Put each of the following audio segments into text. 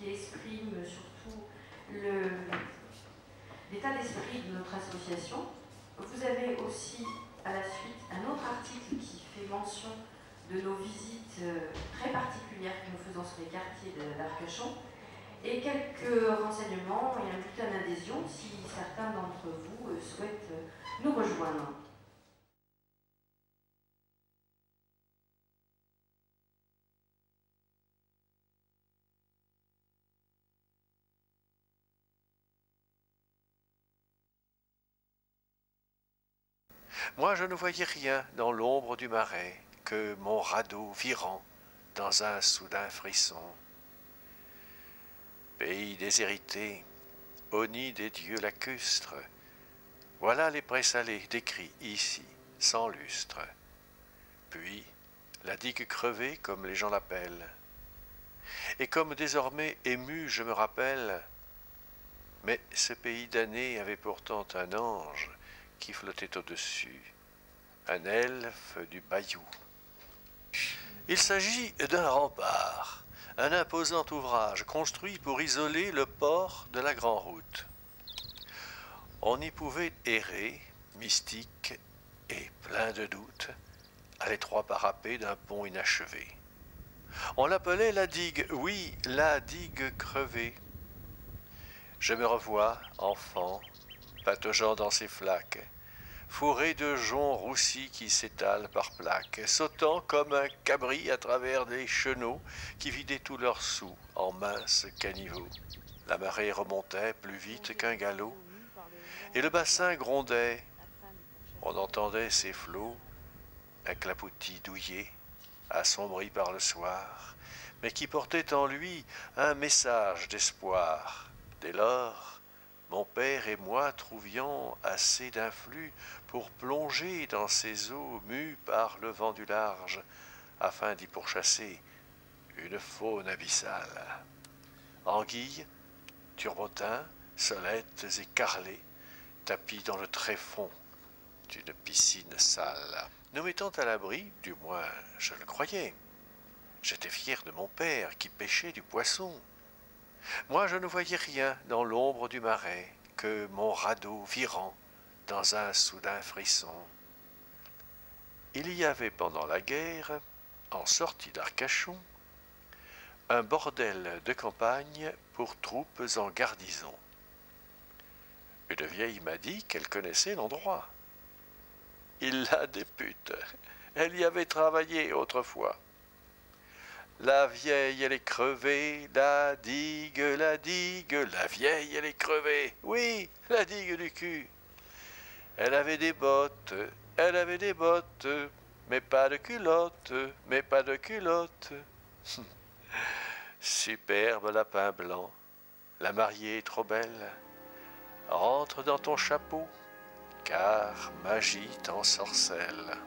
qui exprime surtout l'état d'esprit de notre association. Vous avez aussi à la suite un autre article qui fait mention de nos visites très particulières que nous faisons sur les quartiers d'Arcachon et quelques renseignements et un bulletin d'adhésion si certains d'entre vous souhaitent nous rejoindre. Moi je ne voyais rien dans l'ombre du marais que mon radeau virant dans un soudain frisson. Pays déshérité, au nid des dieux lacustres, voilà les prés salés décrits ici, sans lustre. Puis, la digue crevée comme les gens l'appellent. Et comme désormais ému je me rappelle, mais ce pays damné avait pourtant un ange qui flottait au-dessus, un elfe du bayou. Il s'agit d'un rempart, un imposant ouvrage construit pour isoler le port de la Grande Route. On y pouvait errer, mystique et plein de doutes, à l'étroit parapet d'un pont inachevé. On l'appelait la digue, oui, la digue crevée. Je me revois, enfant, pataugeant dans ses flaques, fourré de joncs roussis qui s'étalent par plaques, sautant comme un cabri à travers des chenaux qui vidaient tous leurs sous en minces caniveaux. La marée remontait plus vite qu'un galop, et le bassin grondait. On entendait ses flots, un clapotis douillet, assombri par le soir, mais qui portait en lui un message d'espoir. Dès lors, mon père et moi trouvions assez d'influx pour plonger dans ces eaux mues par le vent du large, afin d'y pourchasser une faune abyssale. Anguilles, turbotins, solettes et carlets, tapis dans le tréfonds d'une piscine sale. Nous mettant à l'abri, du moins je le croyais. J'étais fier de mon père qui pêchait du poisson. Moi je ne voyais rien dans l'ombre du marais que mon radeau virant dans un soudain frisson. Il y avait pendant la guerre, en sortie d'Arcachon, un bordel de campagne pour troupes en garnison. Une vieille m'a dit qu'elle connaissait l'endroit. Il la députe. Elle y avait travaillé autrefois. La vieille, elle est crevée, la digue, la vieille, elle est crevée. Oui, la digue du cul. Elle avait des bottes, mais pas de culotte, mais pas de culotte. Superbe lapin blanc, la mariée est trop belle. Rentre dans ton chapeau, car magie t'ensorcelle.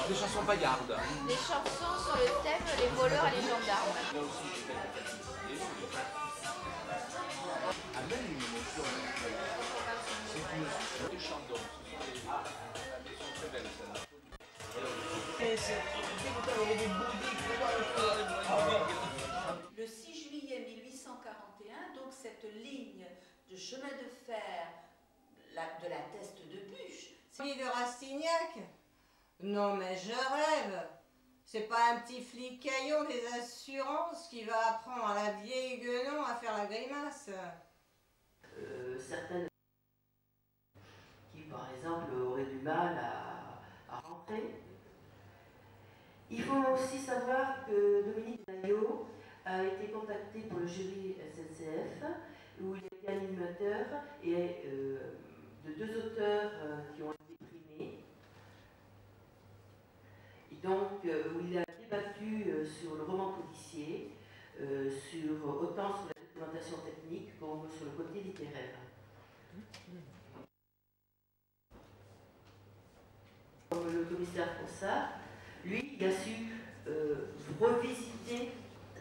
Des chansons bagardes. Des chansons sur le thème les voleurs et les gendarmes. Amène une émotion. C'est des chants elles sont très belles Le 6 juillet 1841, donc cette ligne de chemin de fer de la Teste de Buch. Celui de Rastignac? Non mais je rêve. C'est pas un petit flicaillon des assurances qui va apprendre à la vieille guenon à faire la grimace. Certaines qui, par exemple, auraient du mal à rentrer. Il faut aussi savoir que Dominique Daillot a été contacté pour le jury SNCF, où il a été animateur et de deux auteurs qui ont été primés. Et donc, où il a débattu sur le roman policier, autant sur la documentation technique que sur le côté littéraire. Comme le commissaire Fossard, lui, il a su revisiter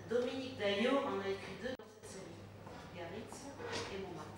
Dominique Daillot, en a écrit deux dans cette série, Biarritz et Montmartre.